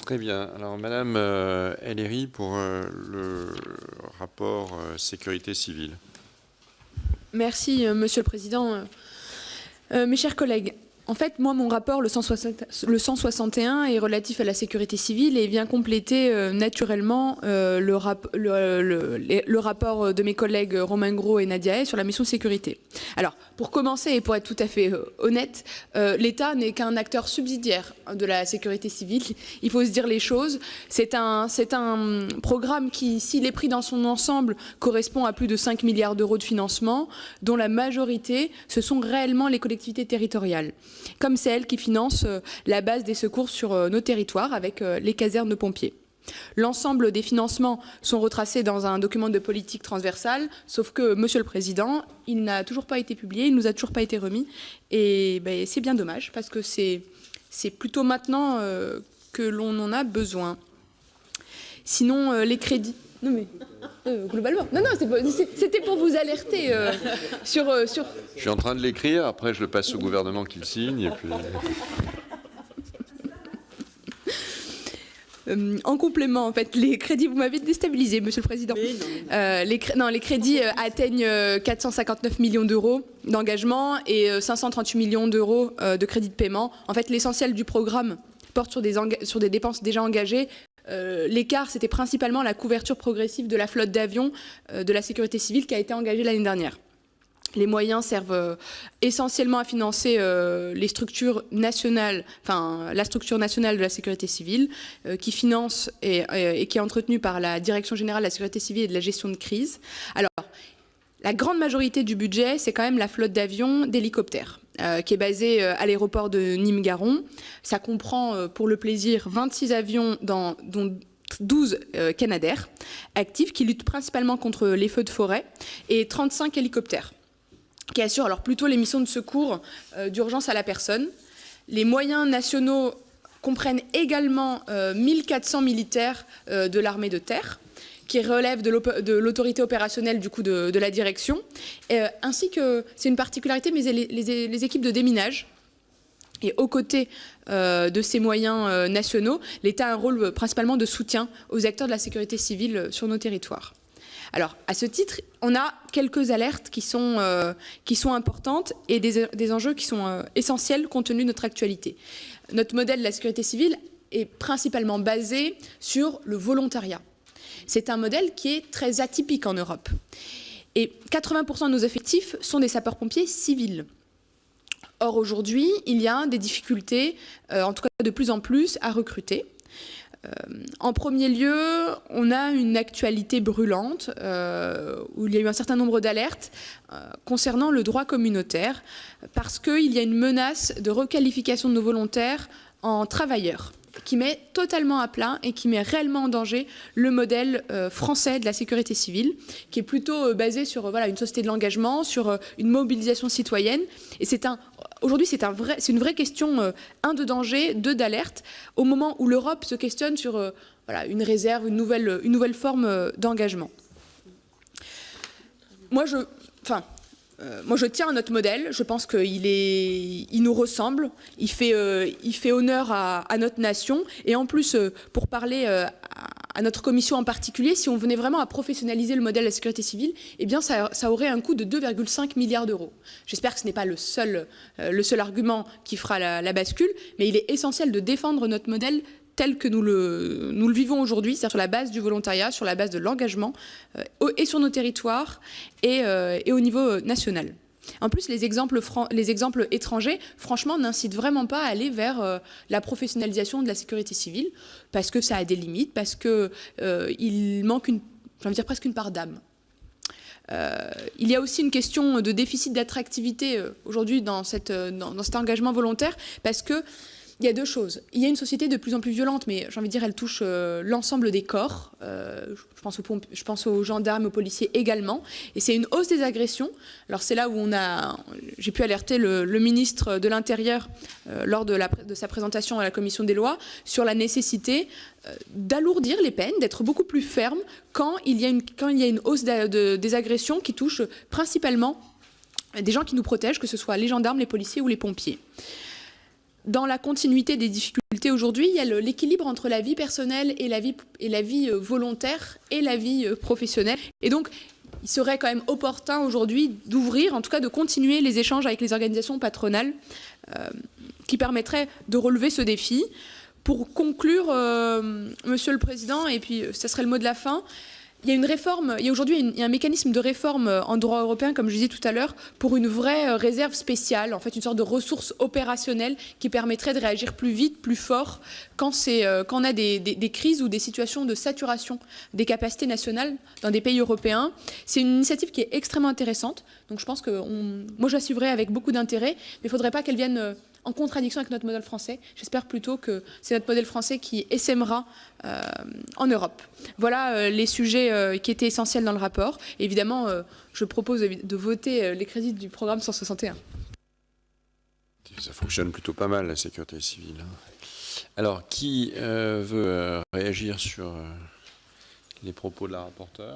Très bien. Alors, Madame Ellery, pour le rapport sécurité civile. Merci, Monsieur le Président. Mes chers collègues, en fait, moi, mon rapport, le 161, est relatif à la sécurité civile et vient compléter naturellement le rapport de mes collègues Romain Gros et Nadia Hay sur la mission sécurité. Alors, pour commencer et pour être tout à fait honnête, l'État n'est qu'un acteur subsidiaire de la sécurité civile. Il faut se dire les choses. C'est un programme qui, s'il est pris dans son ensemble, correspond à plus de 5 milliards d'euros de financement, dont la majorité, ce sont réellement les collectivités territoriales. Comme c'est elles qui financent la base des secours sur nos territoires avec les casernes de pompiers. L'ensemble des financements sont retracés dans un document de politique transversale, sauf que, Monsieur le Président, il n'a toujours pas été publié, il ne nous a toujours pas été remis, et c'est bien dommage, parce que c'est plutôt maintenant que l'on en a besoin. Sinon, les crédits... Non mais, globalement, non, c'était pour vous alerter sur... Je suis en train de l'écrire, après je le passe au gouvernement qui le signe, et puis... En complément, en fait, les crédits, vous m'avez déstabilisé, Monsieur le Président. Les crédits atteignent 459 millions d'euros d'engagement et 538 millions d'euros de crédits de paiement. En fait, l'essentiel du programme porte sur des dépenses déjà engagées. L'écart, c'était principalement la couverture progressive de la flotte d'avions de la sécurité civile qui a été engagée l'année dernière. Les moyens servent essentiellement à financer les structures nationales, enfin la structure nationale de la sécurité civile, qui finance et qui est entretenue par la Direction générale de la sécurité civile et de la gestion de crise. Alors, la grande majorité du budget, c'est quand même la flotte d'avions, d'hélicoptères, qui est basée à l'aéroport de Nîmes-Garons. Ça comprend, pour le plaisir, 26 avions, dont 12 Canadair actifs, qui luttent principalement contre les feux de forêt, et 35 hélicoptères, qui assurent alors plutôt les missions de secours d'urgence à la personne. Les moyens nationaux comprennent également 1400 militaires de l'armée de terre, qui relèvent de l'autorité opérationnelle du coup de la direction, ainsi que, c'est une particularité, mais les équipes de déminage. Et aux côtés de ces moyens nationaux, l'État a un rôle principalement de soutien aux acteurs de la sécurité civile sur nos territoires. Alors, à ce titre, on a quelques alertes qui sont importantes et des enjeux qui sont essentiels compte tenu de notre actualité. Notre modèle de la sécurité civile est principalement basé sur le volontariat. C'est un modèle qui est très atypique en Europe. Et 80% de nos effectifs sont des sapeurs-pompiers civils. Or, aujourd'hui, il y a des difficultés, en tout cas de plus en plus, à recruter. En premier lieu, on a une actualité brûlante où il y a eu un certain nombre d'alertes concernant le droit communautaire parce qu'il y a une menace de requalification de nos volontaires en travailleurs qui met totalement à plat et qui met réellement en danger le modèle français de la sécurité civile, qui est plutôt basé sur une société de l'engagement, sur une mobilisation citoyenne. Et aujourd'hui, c'est une vraie question, de danger, d'alerte, au moment où l'Europe se questionne sur une réserve, une nouvelle forme d'engagement. Moi, je tiens à notre modèle, je pense qu'il nous ressemble, il fait honneur à notre nation, et en plus, pour parler à notre commission en particulier, si on venait vraiment à professionnaliser le modèle de la sécurité civile, eh bien ça aurait un coût de 2,5 milliards d'euros. J'espère que ce n'est pas le seul argument qui fera la bascule, mais il est essentiel de défendre notre modèle tel que nous le vivons aujourd'hui, c'est-à-dire sur la base du volontariat, sur la base de l'engagement, et sur nos territoires, et au niveau national. En plus, les exemples étrangers, franchement, n'incitent vraiment pas à aller vers la professionnalisation de la sécurité civile, parce que ça a des limites, parce qu'il manque presque une part d'âme. Il y a aussi une question de déficit d'attractivité aujourd'hui dans cet engagement volontaire, parce que il y a deux choses. Il y a une société de plus en plus violente, mais j'ai envie de dire, elle touche l'ensemble des corps. Je pense aux gendarmes, aux policiers également. Et c'est une hausse des agressions. Alors c'est là où j'ai pu alerter le ministre de l'Intérieur lors de sa présentation à la commission des lois sur la nécessité d'alourdir les peines, d'être beaucoup plus ferme quand il y a une hausse des agressions qui touchent principalement des gens qui nous protègent, que ce soit les gendarmes, les policiers ou les pompiers. Dans la continuité des difficultés Aujourd'hui, il y a l'équilibre entre la vie personnelle et la vie volontaire et la vie professionnelle. Et donc, il serait quand même opportun aujourd'hui d'ouvrir, en tout cas de continuer les échanges avec les organisations patronales qui permettraient de relever ce défi. Pour conclure, Monsieur le Président, et puis ça serait le mot de la fin, il y a une réforme, il y a aujourd'hui un mécanisme de réforme en droit européen, comme je disais tout à l'heure, pour une vraie réserve spéciale, en fait une sorte de ressource opérationnelle qui permettrait de réagir plus vite, plus fort, quand on a des crises ou des situations de saturation des capacités nationales dans des pays européens. C'est une initiative qui est extrêmement intéressante, donc je pense que moi je la suivrai avec beaucoup d'intérêt, mais il ne faudrait pas qu'elle vienne en contradiction avec notre modèle français. J'espère plutôt que c'est notre modèle français qui essaimera en Europe. Voilà les sujets qui étaient essentiels dans le rapport. Évidemment, je propose de voter les crédits du programme 161. Ça fonctionne plutôt pas mal, la sécurité civile. Alors, qui veut réagir sur les propos de la rapporteure ?